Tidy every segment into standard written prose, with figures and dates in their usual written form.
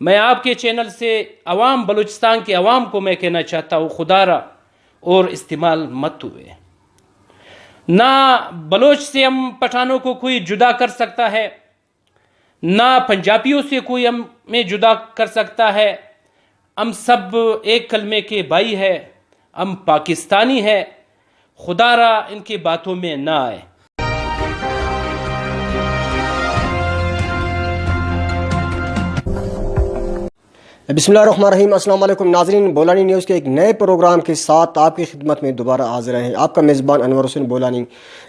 میں آپ کے چینل سے عوام بلوچستان کے عوام کو میں کہنا چاہتا ہوں خدا را اور استعمال مت ہوئے. نہ بلوچ سے ہم پٹھانوں کو کوئی جدا کر سکتا ہے، نہ پنجابیوں سے کوئی ہمیں جدا کر سکتا ہے. ہم سب ایک کلمے کے بھائی ہیں، ہم پاکستانی ہیں. خدا را ان کی باتوں میں نہ آئے. بسم اللہ الرحمن الرحیم. السلام علیکم ناظرین، بولانی نیوز کے ایک نئے پروگرام کے ساتھ آپ کی خدمت میں دوبارہ حاضر ہیں. آپ کا میزبان انور حسین بولانی.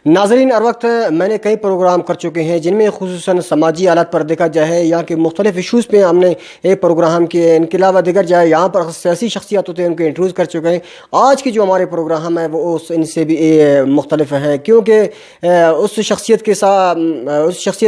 ناظرین، ہر وقت میں نے کئی پروگرام کر چکے ہیں جن میں خصوصاً سماجی حالات پر دیکھا جائے، یہاں کے مختلف ایشوز پہ ہم نے ایک پروگرام کیے. ان کے علاوہ دیکھا جائے یہاں پر سیاسی شخصیات ہوتے ہیں، ان کو انٹروڈیوس کر چکے ہیں. آج کی جو ہمارے پروگرام ہے وہ ان سے بھی مختلف ہیں، کیونکہ اس شخصیت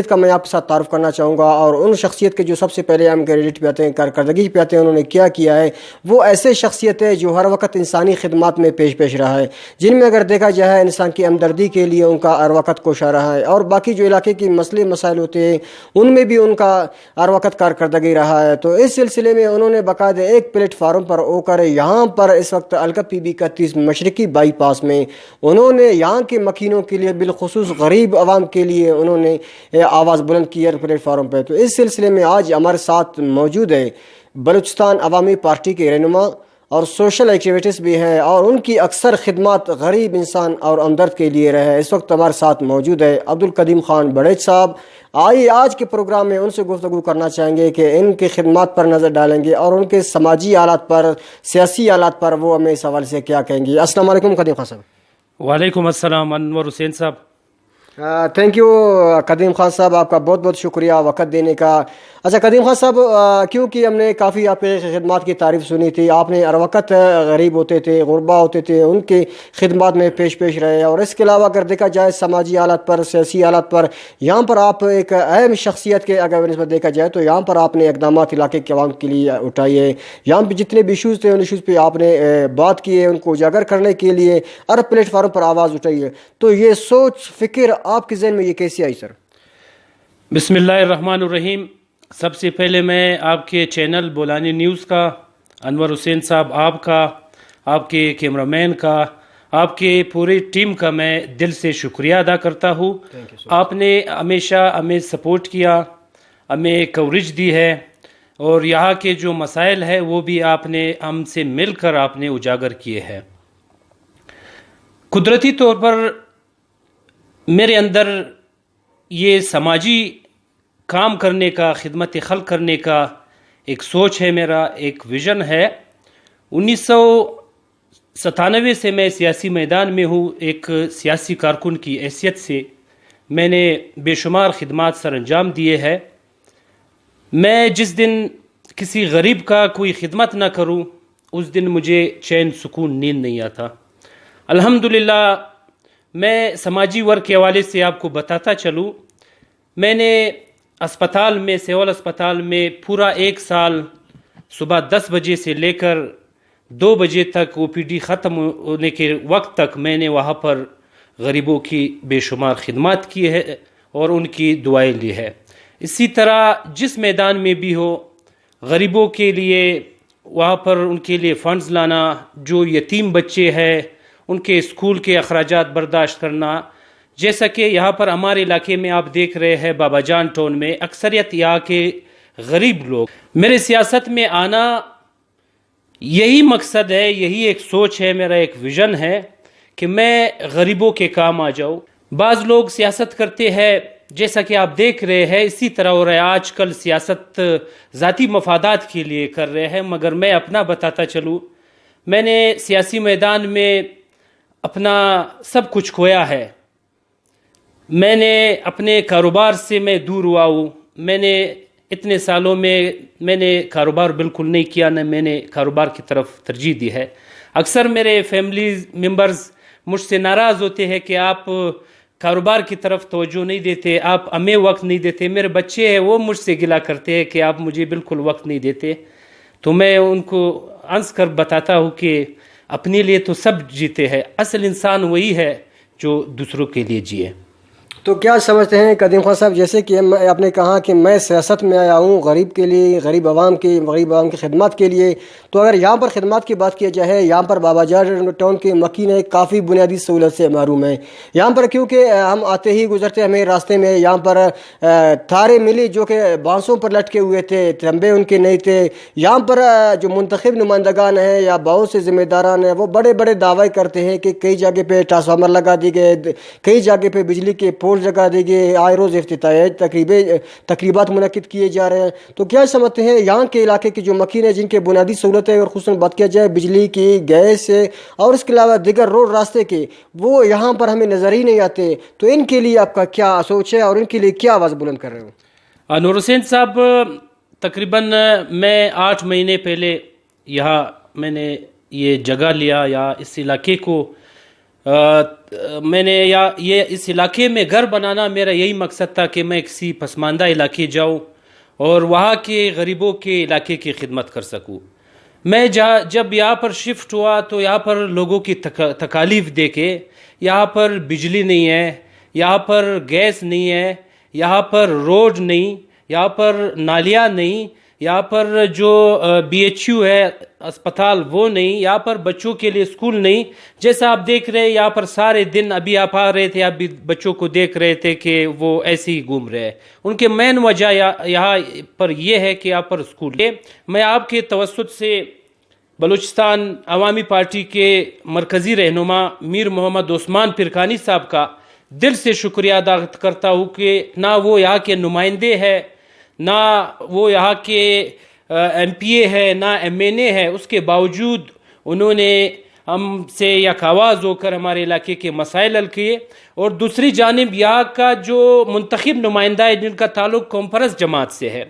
کا میں آپ کے ساتھ تعارف کرنا چاہوں گا، اور ان شخصیت کے جو سب سے پہلے ہم کریڈٹ پہ آتے ہیں، کارکردگی پہ آتے ہیں، انہوں نے کیا ہے. وہ ایسے شخصیت ہے جو ہر وقت انسانی خدمات میں پیش رہا ہے، جن میں اگر دیکھا جائے انسان کی ہمدردی کے لیے ان کا ہر وقت کوشاں رہا ہے، اور باقی جو علاقے کی مسئلے مسائل ہوتے ہیں ان میں بھی ان کا ہر وقت کارکردگی رہا ہے. تو اس سلسلے میں انہوں نے باقاعدہ ایک پلیٹ فارم پر ہو کر یہاں پر اس وقت الکت پی بی 31 مشرقی بائی پاس میں انہوں نے یہاں کے مکینوں کے لیے، بالخصوص غریب عوام کے لیے انہوں نے آواز بلند کی ہے پلیٹ فارم پہ. تو اس سلسلے میں آج ہمارے ساتھ موجود ہے بلوچستان عوامی پارٹی کے رہنما اور سوشل ایکٹیویٹیز بھی ہیں، اور ان کی اکثر خدمات غریب انسان اور ہمدرد کے لیے رہے. اس وقت ہمارے ساتھ موجود ہے عبدالقدیم خان بڑیچ صاحب. آئیے آج کے پروگرام میں ان سے گفتگو کرنا چاہیں گے کہ ان کی خدمات پر نظر ڈالیں گے اور ان کے سماجی حالات پر، سیاسی حالات پر وہ ہمیں اس حوالے سے کیا کہیں گے. السلام علیکم قدیم خان صاحب. وعلیکم السلام انور حسین صاحب. تھینک یو قدیم خان صاحب، آپ کا بہت بہت شکریہ وقت دینے کا. اچھا قدیم خان صاحب، کیونکہ ہم نے کافی آپ کے خدمات کی تعریف سنی تھی، آپ نے ہر وقت غریب ہوتے تھے، غربا ہوتے تھے، ان کی خدمات میں پیش رہے، اور اس کے علاوہ اگر دیکھا جائے سماجی حالات پر، سیاسی حالات پر یہاں پر آپ ایک اہم شخصیت کے اگر نسبت دیکھا جائے تو یہاں پر آپ نے اقدامات علاقے کے عوام کے لیے اٹھائی ہے. یہاں پہ جتنے بھی ایشوز تھے ان ایشوز پہ آپ نے بات کی ہے، ان کو اجاگر کرنے کے لیے ہر پلیٹ فارم پر آواز اٹھائی ہے. تو یہ سوچ فکر آپ کے ذہن میں یہ کیسے آئی سر؟ بسم اللہ الرحمن الرحیم. سب سے پہلے میں آپ کے چینل بولانی نیوز کا، انور حسین صاحب آپ کا، آپ کے کیمرہ مین کا، آپ کے پوری ٹیم کا میں دل سے شکریہ ادا کرتا ہوں. آپ نے ہمیشہ ہمیں سپورٹ کیا، ہمیں کوریج دی ہے، اور یہاں کے جو مسائل ہیں وہ بھی آپ نے ہم سے مل کر آپ نے اجاگر کیے ہیں. قدرتی طور پر میرے اندر یہ سماجی کام کرنے کا، خدمت خلق کرنے کا ایک سوچ ہے، میرا ایک ویژن ہے. 1997 سے میں سیاسی میدان میں ہوں. ایک سیاسی کارکن کی حیثیت سے میں نے بے شمار خدمات سر انجام دیے ہیں. میں جس دن کسی غریب کا کوئی خدمت نہ کروں اس دن مجھے چین سکون نیند نہیں آتا. الحمدللہ میں سماجی ورک کے حوالے سے آپ کو بتاتا چلوں، میں نے اسپتال میں، سیول اسپتال میں پورا ایک سال صبح 10 بجے سے لے کر 2 بجے تک OPD ختم ہونے کے وقت تک میں نے وہاں پر غریبوں کی بے شمار خدمات کی ہے اور ان کی دعائیں لی ہے. اسی طرح جس میدان میں بھی ہو، غریبوں کے لیے وہاں پر ان کے لیے فنڈز لانا، جو یتیم بچے ہیں ان کے اسکول کے اخراجات برداشت کرنا. جیسا کہ یہاں پر ہمارے علاقے میں آپ دیکھ رہے ہیں بابا جان ٹاؤن میں اکثریت یہاں کے غریب لوگ. میرے سیاست میں آنا یہی مقصد ہے، یہی ایک سوچ ہے، میرا ایک ویژن ہے کہ میں غریبوں کے کام آ جاؤں. بعض لوگ سیاست کرتے ہیں جیسا کہ آپ دیکھ رہے ہیں اسی طرح ہو رہا ہے. آج کل سیاست ذاتی مفادات کے لیے کر رہے ہیں، مگر میں اپنا بتاتا چلوں، میں نے سیاسی میدان میں اپنا سب کچھ کھویا ہے. میں نے اپنے کاروبار سے میں دور ہوا ہوں. میں نے اتنے سالوں میں نے کاروبار بالکل نہیں کیا، نہ میں نے کاروبار کی طرف ترجیح دی ہے. اکثر میرے فیملی ممبرز مجھ سے ناراض ہوتے ہیں کہ آپ کاروبار کی طرف توجہ نہیں دیتے، آپ ہمیں وقت نہیں دیتے. میرے بچے ہیں وہ مجھ سے گلا کرتے ہیں کہ آپ مجھے بالکل وقت نہیں دیتے. تو میں ان کو ہنس کر بتاتا ہوں کہ اپنے لیے تو سب جیتے ہیں، اصل انسان وہی ہے جو دوسروں کے لیے جیے. تو کیا سمجھتے ہیں قدیم خان صاحب، جیسے کہ آپ نے کہا کہ میں سیاست میں آیا ہوں غریب کے لیے، غریب عوام کی خدمات کے لیے، تو اگر یہاں پر خدمات کی بات کیا جائے، یہاں پر بابا جان ٹاؤن کے مکین کافی بنیادی سہولت سے محروم ہیں یہاں پر، کیونکہ ہم آتے ہی گزرتے ہمیں راستے میں یہاں پر تارے ملی جو کہ بانسوں پر لٹکے ہوئے تھے، تھمبے ان کے نہیں تھے. یہاں پر جو منتخب نمائندگان ہیں یا بہت سے ذمہ داران ہیں وہ بڑے بڑے دعوے کرتے ہیں کہ کئی جگہ پہ ٹرانسفارمر لگا دی گئے، کئی جگہ پہ بجلی کے پول لگا دی گئے، آئے روز افتتاحی تقریبات منعقد کیے جا رہے ہیں. تو کیا سمجھتے ہیں یہاں کے علاقے کی جو مکین ہیں جن کے بنیادی سہولت ہے، اور خصوصاً بات کیا جائے بجلی کی، گیس سے اور اس کے علاوہ دیگر روڈ راستے کے، وہ یہاں پر ہمیں نظر ہی نہیں آتے، تو ان کے لیے آپ کا کیا سوچ ہے اور ان کے لیے کیا آواز بلند کر رہے ہو؟ نور حسین صاحب، تقریباً میں 8 مہینے پہلے یہاں میں نے یہ جگہ لیا، یا اس علاقے کو میں نے اس علاقے میں گھر بنانا میرا یہی مقصد تھا کہ میں کسی پسماندہ علاقے جاؤں اور وہاں کے غریبوں کے علاقے کی خدمت کر سکوں. میں جب یہاں پر شفٹ ہوا تو یہاں پر لوگوں کی تکالیف دیکھے، یہاں پر بجلی نہیں ہے، یہاں پر گیس نہیں ہے، یہاں پر روڈ نہیں، یہاں پر نالیاں نہیں، یہاں پر جو BHU ہے اسپتال وہ نہیں، یہاں پر بچوں کے لیے اسکول نہیں. جیسا آپ دیکھ رہے یہاں پر سارے دن، ابھی آپ آ رہے تھے، آپ بھی بچوں کو دیکھ رہے تھے کہ وہ ایسے ہی گھوم رہے ہیں. ان کے مین وجہ یہاں پر یہ ہے کہ یہاں پر اسکول ہے. میں آپ کے توسط سے بلوچستان عوامی پارٹی کے مرکزی رہنما میر محمد عثمان پرکانی صاحب کا دل سے شکریہ ادا کرتا ہوں کہ نہ وہ یہاں کے نمائندے ہیں، نہ وہ یہاں کے MPA ہے، نہ MNA ہے، اس کے باوجود انہوں نے ہم سے یک آواز ہو کر ہمارے علاقے کے مسائل حل کیے. اور دوسری جانب یہاں کا جو منتخب نمائندہ ہے جن کا تعلق کانفرنس جماعت سے ہے،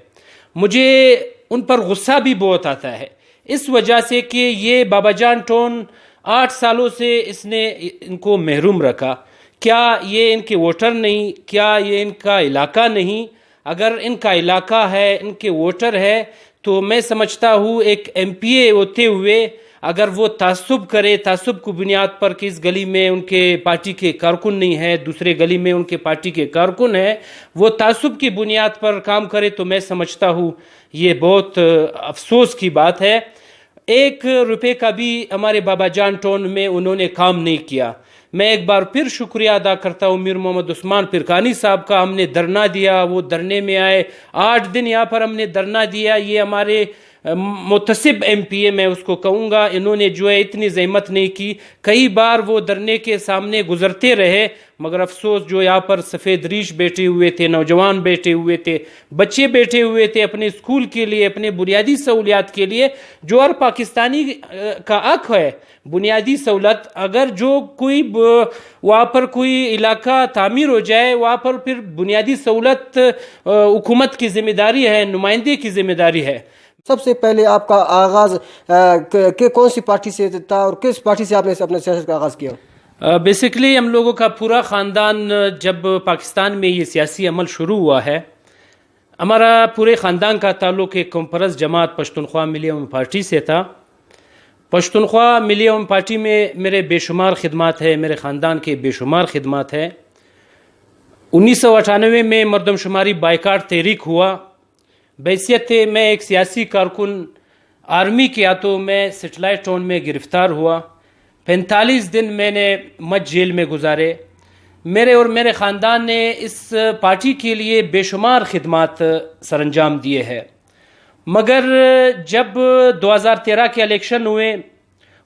مجھے ان پر غصہ بھی بہت آتا ہے، اس وجہ سے کہ یہ بابا جان ٹاؤن 8 سالوں سے اس نے ان کو محروم رکھا. کیا یہ ان کے ووٹر نہیں؟ کیا یہ ان کا علاقہ نہیں؟ اگر ان کا علاقہ ہے، ان کے ووٹر ہے، تو میں سمجھتا ہوں ایک MPA ہوتے ہوئے اگر وہ تعصب کرے، تعصب کو بنیاد پر کہ اس گلی میں ان کے پارٹی کے کارکن نہیں ہے، دوسرے گلی میں ان کے پارٹی کے کارکن ہے، وہ تعصب کی بنیاد پر کام کرے، تو میں سمجھتا ہوں یہ بہت افسوس کی بات ہے. 1 روپے کا بھی ہمارے بابا جان ٹاؤن میں انہوں نے کام نہیں کیا. میں ایک بار پھر شکریہ ادا کرتا ہوں میر محمد عثمان پرکانی صاحب کا. ہم نے دھرنا دیا، وہ دھرنے میں آئے، 8 دن یہاں پر ہم نے دھرنا دیا. یہ ہمارے متصب MPA میں اس کو کہوں گا، انہوں نے جو ہے اتنی زحمت نہیں کی. کئی بار وہ دھرنے کے سامنے گزرتے رہے، مگر افسوس جو یہاں پر سفید ریش بیٹھے ہوئے تھے، نوجوان بیٹھے ہوئے تھے، بچے بیٹھے ہوئے تھے اپنے اسکول کے لیے، اپنے بنیادی سہولیات کے لیے، جو ہر پاکستانی کا حق ہے بنیادی سہولت. اگر جو کوئی وہاں پر کوئی علاقہ تعمیر ہو جائے، وہاں پر پھر بنیادی سہولت حکومت کی ذمہ داری ہے، نمائندے کی ذمہ داری ہے. سب سے پہلے آپ کا آغاز کون سی پارٹی سے تھا اور کس پارٹی سے آپ نے اپنے سیاست کا آغاز کیا؟ بیسیکلی ہم لوگوں کا پورا خاندان جب پاکستان میں یہ سیاسی عمل شروع ہوا ہے، ہمارا پورے خاندان کا تعلق ایک کانفرنس جماعت پشتونخوا ملی عوامی پارٹی سے تھا. پشتونخوا ملی عوامی پارٹی میں میرے بے شمار خدمات ہے، میرے خاندان کے بے شمار خدمات ہے. 1998 میں مردم شماری بائیکاٹ تحریک ہوا. بحیثیت میں ایک سیاسی کارکن آرمی کے ہاتھوں میں سیٹلائٹ ٹاؤن میں گرفتار ہوا. 45 دن میں نے مچھ جیل میں گزارے. میرے اور میرے خاندان نے اس پارٹی کے لیے بے شمار خدمات سر انجام دیے ہیں. مگر جب 2013 کے الیکشن ہوئے،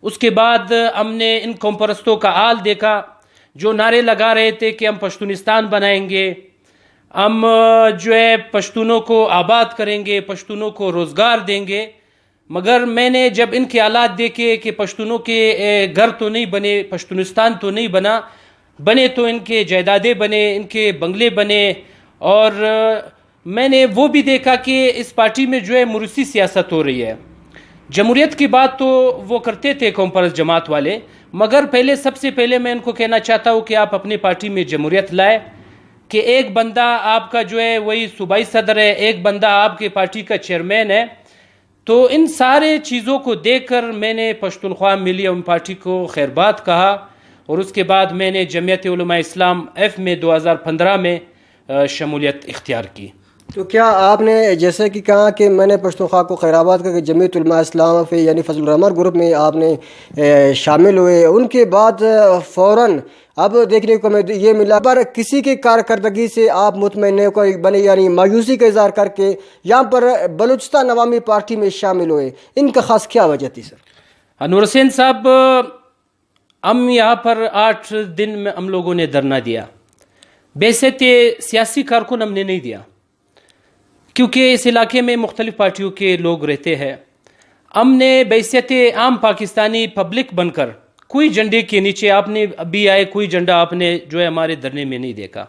اس کے بعد ہم نے ان قوم پرستوں کا حال دیکھا جو نعرے لگا رہے تھے کہ ہم پشتونستان بنائیں گے، ہم جو ہے پشتونوں کو آباد کریں گے، پشتونوں کو روزگار دیں گے. مگر میں نے جب ان کے حالات دیکھے کہ پشتونوں کے گھر تو نہیں بنے، پشتونستان تو نہیں بنے تو ان کے جائیدادیں بنے، ان کے بنگلے بنے. اور میں نے وہ بھی دیکھا کہ اس پارٹی میں جو ہے موروثی سیاست ہو رہی ہے. جمہوریت کی بات تو وہ کرتے تھے کانفرنس جماعت والے، مگر سب سے پہلے میں ان کو کہنا چاہتا ہوں کہ آپ اپنی پارٹی میں جمہوریت لائے، کہ ایک بندہ آپ کا جو ہے وہی صوبائی صدر ہے، ایک بندہ آپ کے پارٹی کا چیئرمین ہے. تو ان سارے چیزوں کو دیکھ کر میں نے پشتونخوا ملی عوامی پارٹی کو خیر بات کہا اور اس کے بعد میں نے جمعیت علماء اسلام ایف میں 2015 میں شمولیت اختیار کی. تو کیا آپ نے جیسے کہ کہا کہ میں نے پشتونخوا کو خیرآباد کا کہ جمعیت علماء اسلام پہ یعنی فضل الرحمان گروپ میں آپ نے شامل ہوئے، ان کے بعد فوراً اب دیکھنے کو میں یہ ملا پر کسی کی کارکردگی سے آپ مطمئن بنے یعنی مایوسی کا اظہار کر کے یہاں پر بلوچستان عوامی پارٹی میں شامل ہوئے، ان کا خاص کیا وجہ تھی سر؟ انور حسین صاحب، ہم یہاں پر 8 دن میں ہم لوگوں نے دھرنا دیا. بحیثیت سیاسی کارکن ہم نے نہیں دیا، کیونکہ اس علاقے میں مختلف پارٹیوں کے لوگ رہتے ہیں. ہم نے بحیثیت عام پاکستانی پبلک بن کر کوئی جھنڈے کے نیچے، آپ نے ابھی آئے کوئی جھنڈا آپ نے جو ہے ہمارے دھرنے میں نہیں دیکھا.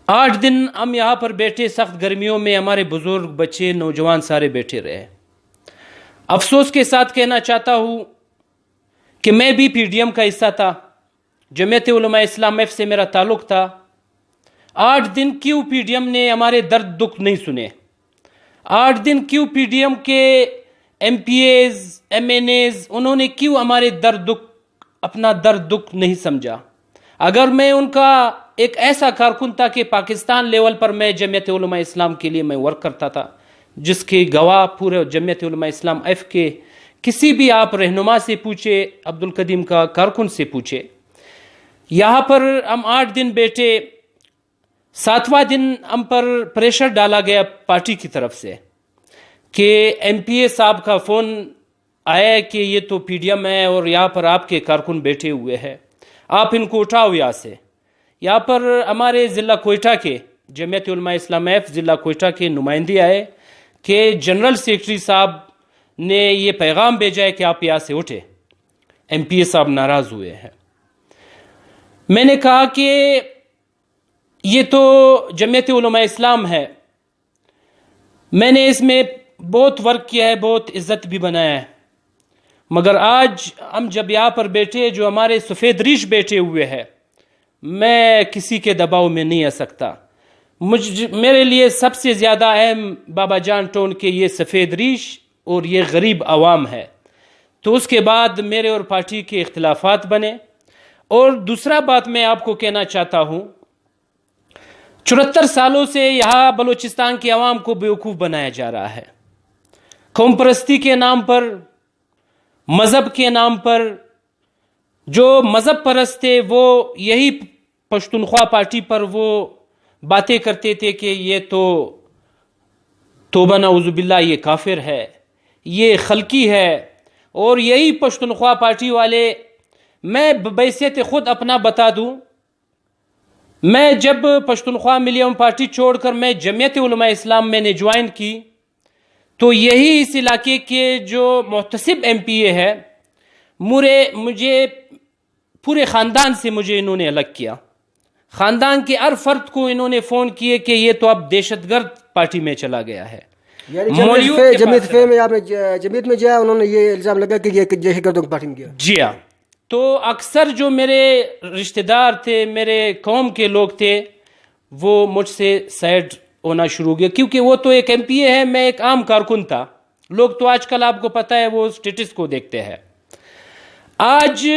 8 دن ہم یہاں پر بیٹھے، سخت گرمیوں میں ہمارے بزرگ، بچے، نوجوان سارے بیٹھے رہے. افسوس کے ساتھ کہنا چاہتا ہوں کہ میں بھی پی ڈی ایم کا حصہ تھا، جمعیت علماء اسلام ایف سے میرا تعلق تھا. 8 دن کیوں پی ڈی ایم نے ہمارے درد دکھ نہیں سنے؟ 8 دن کیوں پی ڈی ایم کے M P As, M N As, انہوں نے کیوں ہمارے اپنا درد دکھ نہیں سمجھا؟ اگر میں ان کا ایک ایسا کارکن تھا کہ پاکستان لیول پر میں جمعیت علماء اسلام کے لیے میں ورک کرتا تھا، جس کے گواہ پورے جمعیت علماء اسلام ایف کے کسی بھی آپ رہنما سے پوچھے، عبدالقدیم کا کارکن سے پوچھے. یہاں پر ہم 8 دن بیٹھے. 7واں دن ہم پر پریشر ڈالا گیا پارٹی کی طرف سے کہ ایم پی اے صاحب کا فون آیا کہ یہ تو پی ڈی ایم ہے اور یہاں پر آپ کے کارکن بیٹھے ہوئے ہیں، آپ ان کو اٹھاؤ یہاں سے. یہاں پر ہمارے ضلع کوئٹہ کے جمعیت علماء اسلام ایف ضلع کوئٹہ کے نمائندے آئے کہ جنرل سیکرٹری صاحب نے یہ پیغام بھیجا ہے کہ آپ یہاں سے اٹھے. ایم پی اے صاحب ناراض ہوئے ہیں. میں نے کہا کہ یہ تو جمعیت علماء اسلام ہے، میں نے اس میں بہت ورک کیا ہے، بہت عزت بھی بنایا ہے، مگر آج ہم جب یہاں پر بیٹھے، جو ہمارے سفید ریش بیٹھے ہوئے ہیں، میں کسی کے دباؤ میں نہیں آ سکتا. میرے لیے سب سے زیادہ اہم بابا جان ٹون کے یہ سفید ریش اور یہ غریب عوام ہے. تو اس کے بعد میرے اور پارٹی کے اختلافات بنے. اور دوسرا بات میں آپ کو کہنا چاہتا ہوں، 74 سالوں سے یہاں بلوچستان کے عوام کو بیوقوف بنایا جا رہا ہے. قوم پرستی کے نام پر، مذہب کے نام پر. جو مذہب پرست تھے وہ یہی پشتونخوا پارٹی پر وہ باتیں کرتے تھے کہ یہ تو توبہ نعوذ باللہ یہ کافر ہے، یہ خلقی ہے. اور یہی پشتونخوا پارٹی والے، میں بحیثیت خود اپنا بتا دوں، میں جب پشتونخوا ملیم پارٹی چھوڑ کر میں جمعیت علماء اسلام میں نے جوائن کی، تو یہی اس علاقے کے جو محتسب ایم پی اے ہے، مجھے پورے خاندان سے مجھے انہوں نے الگ کیا. خاندان کے ہر فرد کو انہوں نے فون کیے کہ یہ تو اب دہشت گرد پارٹی میں چلا گیا ہے. جمعیت میں جایا، انہوں نے یہ الزام لگا کہ یہ دہشت گردوں کی پارٹی میں گیا. جی ہاں. تو اکثر جو میرے رشتہ دار تھے، میرے قوم کے لوگ تھے، وہ مجھ سے سائڈ ہونا شروع ہو گیا، کیونکہ وہ تو ایک ایم پی اے ہے، میں ایک عام کارکن تھا. لوگ تو آج کل آپ کو پتہ ہے وہ سٹیٹس کو دیکھتے ہیں. آج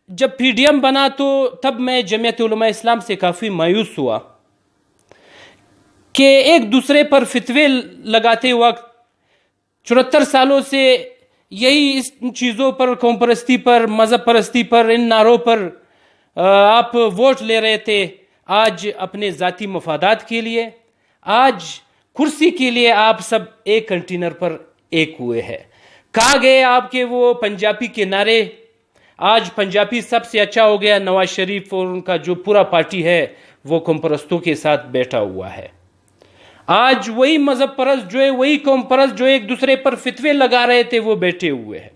جب پی ڈی ایم بنا تو تب میں جمعیت علماء اسلام سے کافی مایوس ہوا کہ ایک دوسرے پر فتوے لگاتے وقت 74 سالوں سے یہی اس چیزوں پر، قوم پرستی پر، مذہب پرستی پر، ان نعروں پر آپ ووٹ لے رہے تھے. آج اپنے ذاتی مفادات کے لیے، آج کرسی کے لیے آپ سب ایک کنٹینر پر ایک ہوئے ہیں. کہا گئے آپ کے وہ پنجابی کے نعرے، آج پنجابی سب سے اچھا ہو گیا. نواز شریف اور ان کا جو پورا پارٹی ہے وہ قوم پرستوں کے ساتھ بیٹھا ہوا ہے. آج وہی مذہب پرست جو ہے، وہی قوم پرست جو ایک دوسرے پر فتوے لگا رہے تھے، وہ بیٹھے ہوئے ہیں.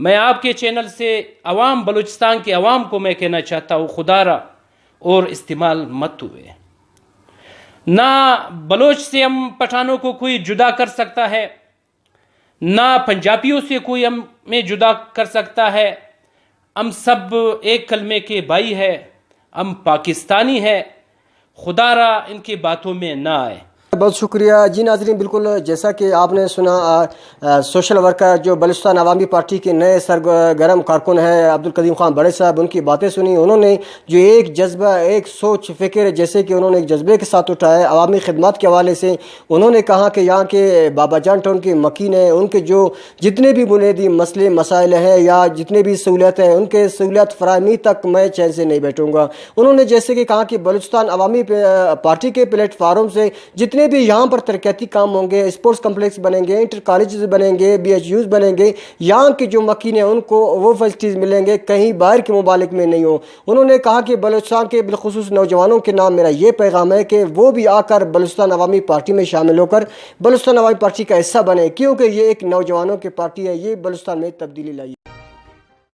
میں آپ کے چینل سے عوام، بلوچستان کے عوام کو میں کہنا چاہتا ہوں، خدا را اور استعمال مت ہوئے. نہ بلوچ سے ہم پٹھانوں کو کوئی جدا کر سکتا ہے، نہ پنجابیوں سے کوئی ہمیں جدا کر سکتا ہے. ہم سب ایک کلمے کے بھائی ہیں، ہم پاکستانی ہیں. خدا را ان کی باتوں میں نہ آئے. بہت شکریہ جی ناظرین، بالکل جیسا کہ آپ نے سنا سوشل ورکر جو بلوچستان عوامی پارٹی کے نئے سرگرم کارکن ہیں عبدالقدیم خان بڑے صاحب، ان کی باتیں سنی. انہوں نے جو ایک جذبہ، ایک سوچ فکر جیسے کہ انہوں نے ایک جذبے کے ساتھ اٹھایا عوامی خدمات کے حوالے سے. انہوں نے کہا کہ یہاں کے بابا جان ٹاؤن کے مکین ہیں، ان کے جو جتنے بھی بنیادی مسئلے مسائل ہیں یا جتنے بھی سہولیات ہیں، ان کے سہولیات فراہمی تک میں چین سے نہیں بیٹھوں گا. انہوں نے جیسے کہ کہا کہ بلوچستان عوامی پارٹی کے پلیٹ فارم سے جتنے بھی یہاں پر ترقیاتی کام ہوں گے، اسپورٹس کمپلیکس بنیں گے، انٹر کالجز بنیں گے، بی ایچ یوز بنیں گے، یہاں کے جو مکین ہیں ان کو وہ فیسلٹیز ملیں گے، کہیں باہر کے ممالک میں نہیں ہو. انہوں نے کہا کہ بلوچستان کے بالخصوص نوجوانوں کے نام میرا یہ پیغام ہے کہ وہ بھی آ کر بلوچستان عوامی پارٹی میں شامل ہو کر بلوچستان عوامی پارٹی کا حصہ بنے، کیونکہ یہ ایک نوجوانوں کی پارٹی ہے، یہ بلوچستان میں تبدیلی لائی.